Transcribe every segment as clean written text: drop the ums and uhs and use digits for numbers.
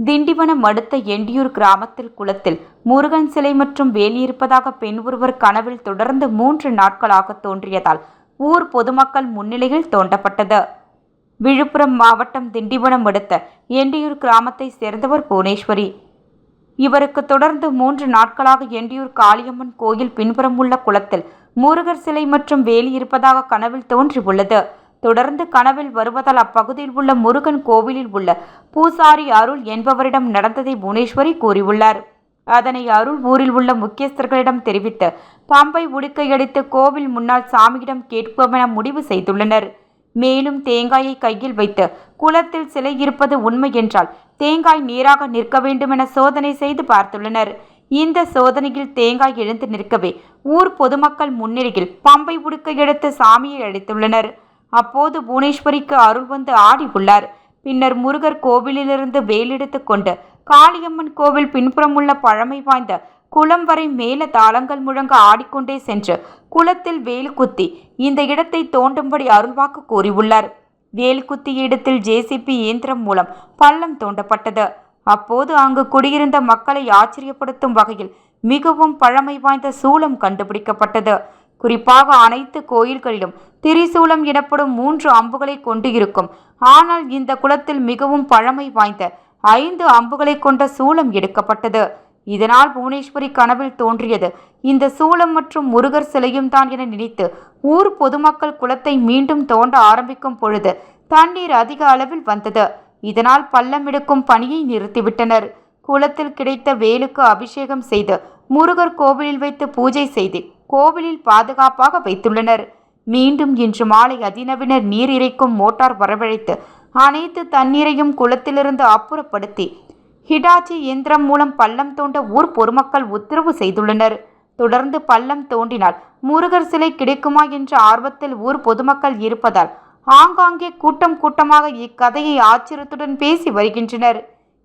திண்டிவனம் அடுத்த எண்டியூர் கிராமத்தில் குளத்தில் முருகன் சிலை மற்றும் வேலி இருப்பதாக பெண் ஒருவர் கனவில் தொடர்ந்து 3 நாட்களாக தோன்றியதால் ஊர் பொதுமக்கள் முன்னிலையில் தோண்டப்பட்டது. விழுப்புரம் மாவட்டம் திண்டிவனம் அடுத்த எண்டியூர் கிராமத்தை சேர்ந்தவர் புவனேஸ்வரி. இவருக்கு தொடர்ந்து 3 நாட்களாக எண்டியூர் காளியம்மன் கோயில் பின்புறம் உள்ள குளத்தில் முருகர் சிலை மற்றும் வேலி இருப்பதாக கனவில் தோன்றியுள்ளது. தொடர்ந்து கனவில் வருவதால் அப்பகுதியில் உள்ள முருகன் கோவிலில் உள்ள பூசாரி அருள் என்பவரிடம் நடந்ததை புவனேஸ்வரி கூறியுள்ளார். அதனை அருள் ஊரில் உள்ள முக்கியஸ்தர்களிடம் தெரிவித்து பம்பை உடுக்கையடித்து கோவில் முன்னால் சாமியிடம் கேட்போமென முடிவு செய்துள்ளனர். மேலும் தேங்காயை கையில் வைத்து குளத்தில் சிலை இருப்பது உண்மை என்றால் தேங்காய் நேராக நிற்க வேண்டும் என சோதனை செய்து பார்த்துள்ளனர். இந்த சோதனையில் தேங்காய் எழுந்து நிற்கவே ஊர் பொதுமக்கள் முன்னிலையில் பம்பை உடுக்கை எடுத்து சாமியை அழைத்துள்ளனர். அப்போது புவனேஸ்வரிக்கு அருள் வந்து ஆடி உள்ளார். பின்னர் முருகர் கோவிலிலிருந்து வேலெடுத்து கொண்டு காளியம்மன் கோவில் பின்புறம் உள்ள பழமை வாய்ந்த குளம் வரை மேல தாளங்கள் முழங்க ஆடிக்கொண்டே சென்று குளத்தில் வேல் குத்தி இந்த இடத்தை தோண்டும்படி அருள்வாக்கு கூறியுள்ளார். வேல் குத்திய இடத்தில் ஜேசிபி இயந்திரம் மூலம் பள்ளம் தோண்டப்பட்டது. அப்போது அங்கு குடியிருந்த மக்களை ஆச்சரியப்படுத்தும் வகையில் மிகவும் பழமை வாய்ந்த சூலம் கண்டுபிடிக்கப்பட்டது. குறிப்பாக அனைத்து கோயில்களிலும் திரிசூலம் எனப்படும் 3 அம்புகளை கொண்டு இருக்கும். ஆனால் இந்த குளத்தில் மிகவும் பழமை வாய்ந்த 5 அம்புகளை கொண்ட சூலம் எடுக்கப்பட்டது. இதனால் புவனேஸ்வரி கனவில் தோன்றியது இந்த சூலம் மற்றும் முருகர் சிலையும் தான் என நினைத்து ஊர் பொதுமக்கள் குளத்தை மீண்டும் தோண்ட ஆரம்பிக்கும் பொழுது தண்ணீர் அதிக அளவில் வந்தது. இதனால் பள்ளம் எடுக்கும் பணியை நிறுத்திவிட்டனர். குளத்தில் கிடைத்த வேலுக்கு அபிஷேகம் செய்து முருகர் கோவிலில் வைத்து பூஜை செய்து கோவிலில் பாதுகாப்பாக வைத்துள்ளனர். மீண்டும் இன்று மாலை அதிநவீன நீர் இறைக்கும் மோட்டார் வரவழைத்து அனைத்து தண்ணீரையும் குளத்திலிருந்து அப்புறப்படுத்தி ஹிடாச்சி இயந்திரம் மூலம் பள்ளம் தோண்ட ஊர் பொதுமக்கள் உத்தரவு செய்துள்ளனர். தொடர்ந்து பள்ளம் தோண்டினால் முருகர் சிலை கிடைக்குமா என்ற ஆர்வத்தில் ஊர் பொதுமக்கள் இருப்பதால் ஆங்காங்கே கூட்டம் கூட்டமாக இக்கதையை ஆச்சரியத்துடன் பேசி வருகின்றனர்.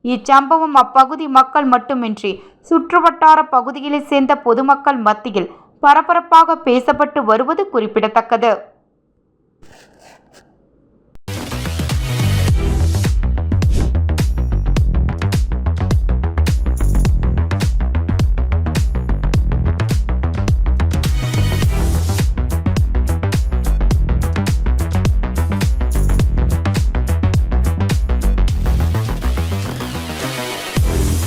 இச்சம்பவம் அப்பகுதி மக்கள் மட்டுமின்றி சுற்றுவட்டார பகுதிகளை சேர்ந்த பொதுமக்கள் மத்தியில் பரபரப்பாக பேசப்பட்டு வருவது குறிப்பிடத்தக்கது.